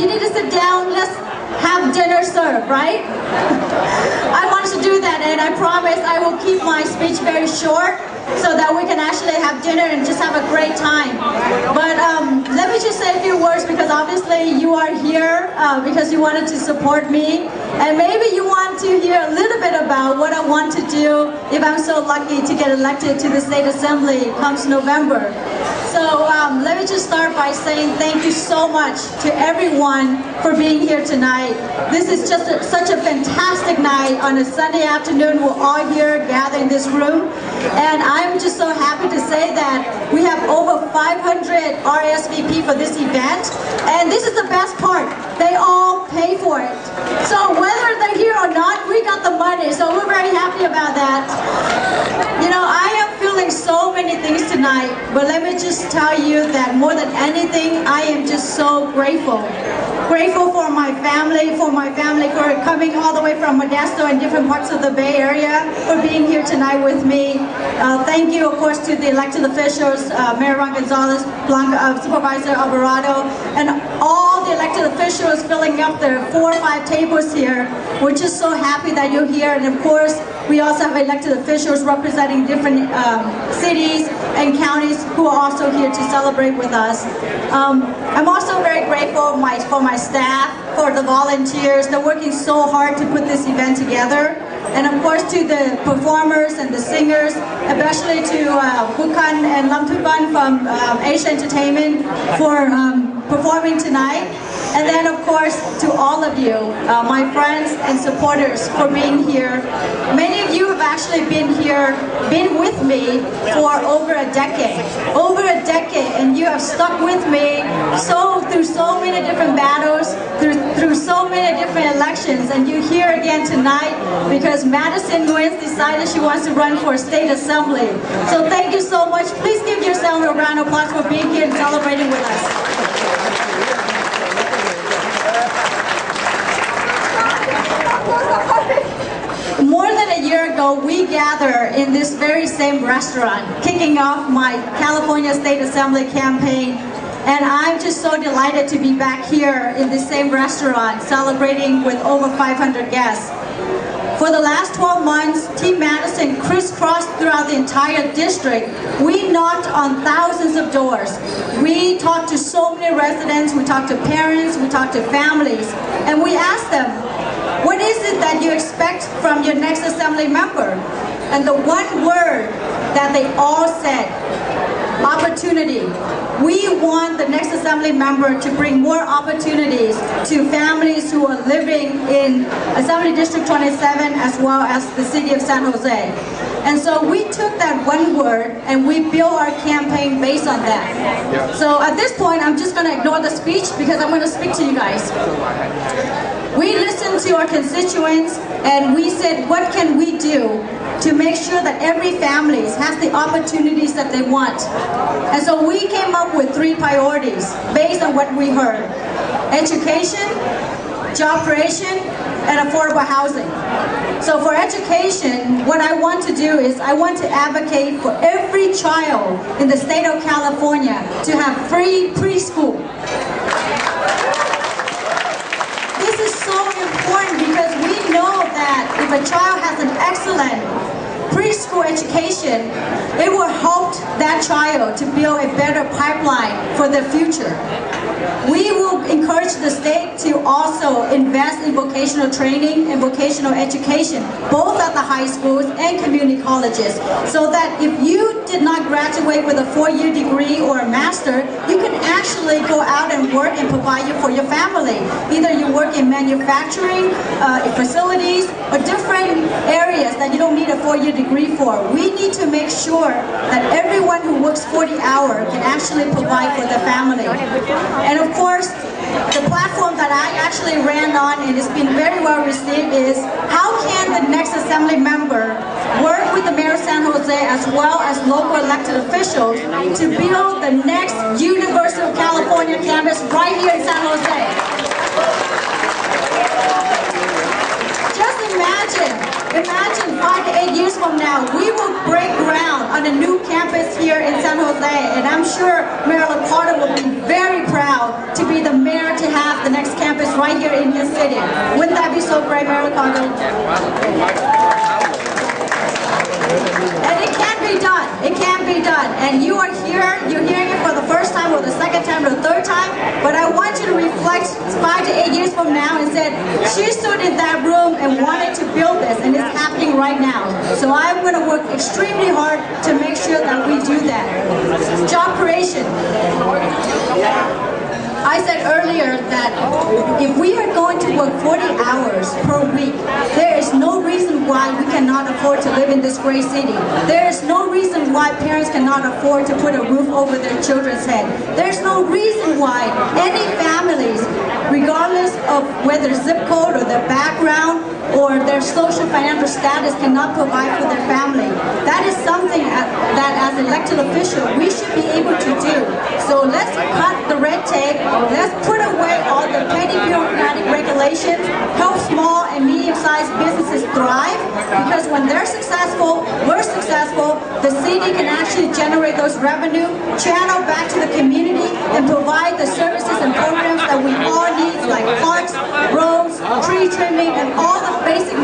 you need to sit down, let's have dinner served, right? I want to do that, and I promise I will keep my speech very short so that we can actually have dinner and just have a great time. But let me just say a few words, because obviously you are here because you wanted to support me, and maybe you want to hear a little bit about what I want to do if I'm so lucky to get elected to the State Assembly comes November. So let me just start by saying thank you so much to everyone for being here tonight. This is just such a fantastic night on a Sunday afternoon. We're all here gathered in this room, and I'm just so happy to say that we have over 500 RSVP for this event, and this is the best part. They all pay for it. So whether they're here or not, we got the money, so we're very happy about that. You know, I am feeling so many things tonight, but let me just tell you that more than anything, I am just so grateful. Grateful for my family for coming all the way from Modesto and different parts of the Bay Area, for being here tonight with me. Thank you, of course, to the elected officials, Mayor Ron Gonzalez, Supervisor Alvarado, and all the elected officials filling up their 4 or 5 tables here. We're just so happy that you're here, and of course, we also have elected officials representing different cities and counties who are also here to celebrate with us. I'm also very grateful for my staff, for the volunteers. They're working so hard to put this event together. And of course to the performers and the singers, especially to Bukan and Lam Tuban from Asia Entertainment for performing tonight. And then of course to all of you, my friends and supporters, for being here. Many of you have actually been with me for over a decade, and you have stuck with me through so many different battles, through so many different elections, and you're here again tonight because Madison Nguyen decided she wants to run for State Assembly. So thank you so much. Please give yourself a round of applause for being here and celebrating with us. More than a year ago, we gathered in this very same restaurant, kicking off my California State Assembly campaign. And I'm just so delighted to be back here in this same restaurant, celebrating with over 500 guests. For the last 12 months, Team Madison crisscrossed throughout the entire district. We knocked on thousands of doors. We talked to so many residents, we talked to parents, we talked to families, and we asked them, what is it that you expect from your next assembly member? And the one word that they all said, opportunity. We want the next assembly member to bring more opportunities to families who are living in Assembly District 27 as well as the city of San Jose. And so we took that one word and we built our campaign based on that. So at this point, I'm just going to ignore the speech because I'm going to speak to you guys. We listened to our constituents and we said, what can we do to make sure that every family has the opportunities that they want? And so we came up with 3 priorities based on what we heard: education, job creation, and affordable housing. So for education, what I want to do is I want to advocate for every child in the state of California to have free preschool. This is so important because we know that if a child has an excellent preschool education, it will help that child to build a better pipeline for the future. We will encourage the state to also invest in vocational training and vocational education, both at the high schools and community colleges, so that if you did not graduate with a 4-year degree or a master, you can actually go out and work and provide for your family. Either you work in manufacturing, facilities, or different areas that you don't need a 4-year degree for. We need to make sure that everyone who works 40 hours can actually provide for their family. And of course, the platform that I actually ran on and it's been very well received is how can the next assembly member work with the Mayor of San Jose as well as local elected officials to build the next University of California campus right here in San Jose. Just imagine 5 to 8 years from now, we will break ground on a new campus here in San Jose. Jose, and I'm sure Marilyn Carter will be very proud to be the mayor to have the next campus right here in this city. Wouldn't that be so great, Marilyn Carter? And it can be done. It can be done. And you are here, you're hearing it for the first time or the second time or the third time, but I want you to reflect 5 to 8 years from now and said, she stood in that room and wanted to build this, and it's happening right now. So I'm going to work extremely hard to make sure that we do that. Job creation. I said earlier that if we are going to work 40 hours per week, there is no reason why we cannot afford to live in this great city. There is no reason why parents cannot afford to put a roof over their children's head. There's no reason why any families, regardless of whether zip code or their background or their social financial status, cannot provide for their family. That is something that as elected officials we should be able to do. So let's cut the red tape. Let's put away all the petty bureaucratic regulations, help small and medium-sized businesses thrive, because when they're successful, we're successful, the city can actually generate those revenue, channel back to the community, and provide the services and programs that we all need, like parks, roads, tree trimming, and all the basic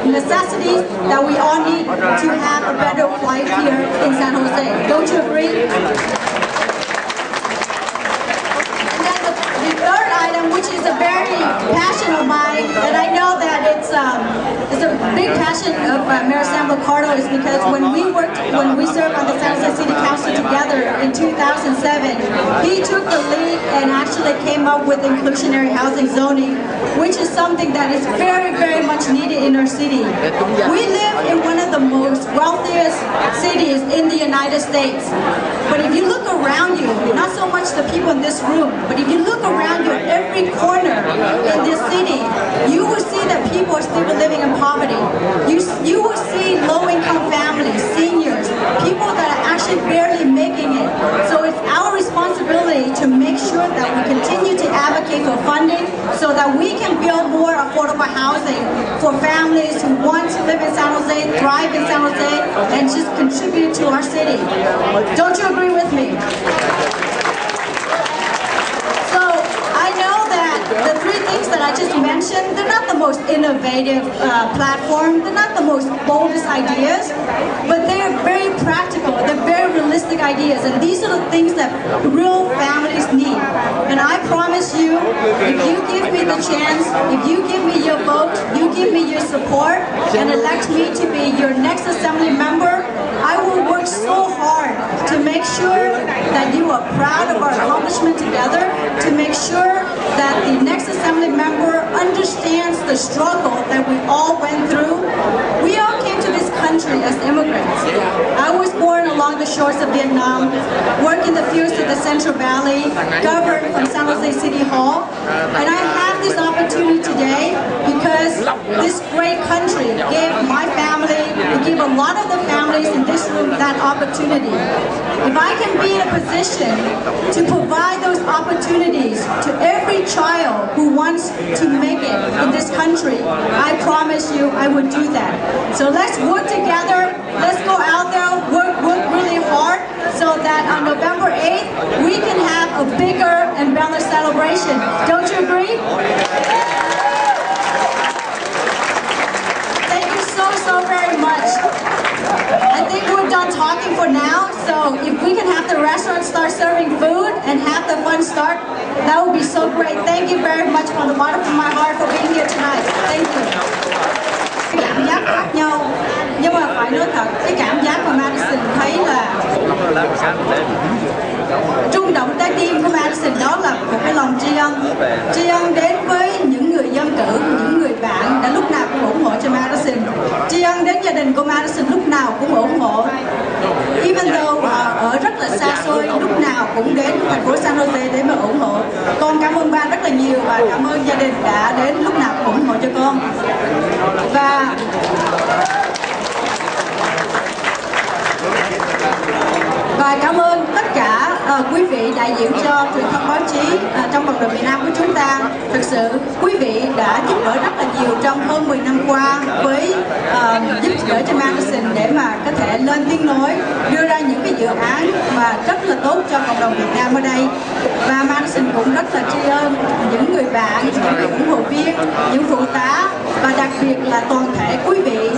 necessities that we all need to have a better life here in San Jose. Don't you agree? Which is a very passion of mine, and I know that it's a big passion of Mayor Sam Liccardo, is because when we served on the San Jose City Council together in 2007, he took the lead and actually came up with inclusionary housing zoning, which is something that is very, very much needed in our city. We live in one of the most wealthiest cities in the United States, but if you look around you, not so much the people in this room, but if you look around you, every corner in this city, you will see that people are still living in poverty. You will see low-income families, seniors, people that are actually barely making it. So it's our responsibility to make sure that we continue to advocate for funding so that we can build more affordable housing for families who want to live in San Jose, thrive in San Jose, and just contribute to our city. Don't you agree with me? The three things that I just mentioned, they're not the most innovative platform, they're not the most boldest ideas, but they're very practical, they're very realistic ideas, and these are the things that real families need. And I promise you, if you give me the chance, if you give me your vote, you give me your support, and elect me to be your next assembly member, I will work so hard to make sure that you are proud of our accomplishment together, to make sure that the next assembly member understands the struggle that we all went through. We all came to this country as immigrants. I was born along the shores of Vietnam, worked in the fields of the Central Valley, governed from San Jose City Hall, and I have this opportunity today because this great country gave my family, it gave a lot of the families in this room that opportunity. If I can be in a position to provide those opportunities to every child who wants to make it in this country, I promise you I would do that. So let's work together, let's go out there, work really hard so that on November 8th we can have a bigger and better celebration. Don't you agree? Thank you so very much. I think we're done talking for now, so if we can have the restaurant start serving food and have the fun start, that would be so great. Thank you very much from the bottom of my heart for being here tonight. Thank you. Cảm giác khác nhau, nhưng mà phải nói thật, cái cảm giác mà Madison thấy là rung động trái tim của Madison, đó là một cái lòng tri ân đến với những người dân cử, những người bạn đã lúc nào cũng ủng hộ cho Madison, tri ân đến gia đình của Madison lúc nào cũng ủng hộ, even though ở rất là xa xôi, lúc nào cũng đến thành phố San Jose để mà ủng hộ. Con cảm ơn ba rất là nhiều và cảm ơn gia đình đã đến lúc nào cũng ủng hộ cho con. Và cảm ơn tất cả quý vị đại diện cho truyền thông báo chí trong cộng đồng Việt Nam của chúng ta. Thực sự quý vị đã giúp đỡ rất là nhiều trong hơn 10 năm qua với giúp đỡ cho Madison để mà có thể lên tiếng nói, đưa ra những những cái dự án mà rất là tốt cho cộng đồng Việt Nam ở đây. Và Madison cũng rất là tri ân những người bạn, những ủng hộ viên, những phụ tá và đặc biệt là toàn thể quý vị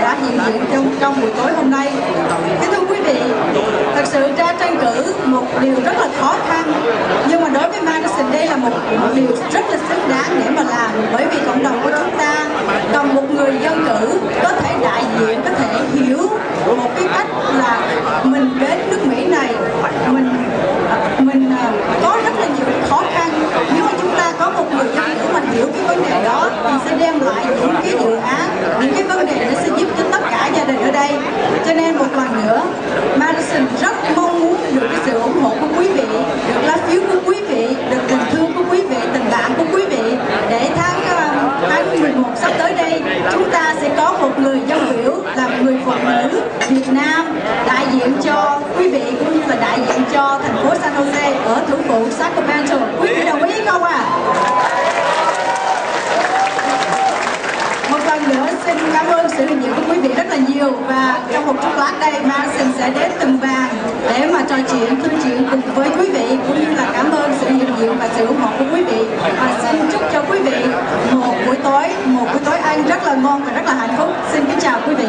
đã hiện diện trong buổi tối hôm nay. Kính thưa quý vị, thật sự ra tranh cử một điều rất là khó khăn, nhưng mà đối với Madison đây là một điều rất là xứng đáng để mà làm, bởi vì cộng đồng của chúng ta cần một người dân cử có thể đại diện, có thể hiểu một cái cách là mình đến nước Mỹ này, mình có rất là nhiều khó khăn. Nếu mà chúng ta có một người dân cử mà hiểu cái vấn đề đó thì sẽ đem lại những cái dự án, những cái vấn đề nó sẽ giúp cho tất cả gia đình ở đây. Cho nên một lần nữa, Madison rất mong muốn được cái sự ủng hộ của quý vị, được lá phiếu của quý vị, được tình thương của quý vị, tình bạn của quý vị, để tháng 11 sắp tới đây chúng ta sẽ có một người dân biểu là một người phụ nữ Việt Nam đại diện cho quý vị cũng như là đại diện cho thành phố San Jose ở thủ phủ Sacramento. Quý vị đồng ý không ạ? Một lần nữa xin cảm ơn sự hiện diện của quý vị rất là nhiều, và trong một chút lát đây Madison sẽ đến từng bàn để mà trò chuyện, thư chuyện cùng với quý vị, cũng như là cảm ơn sự hiện diện và sự ủng hộ của quý vị, và xin chúc cho quý vị một buổi tối ăn rất là ngon và rất là hạnh phúc. Xin kính chào quý vị.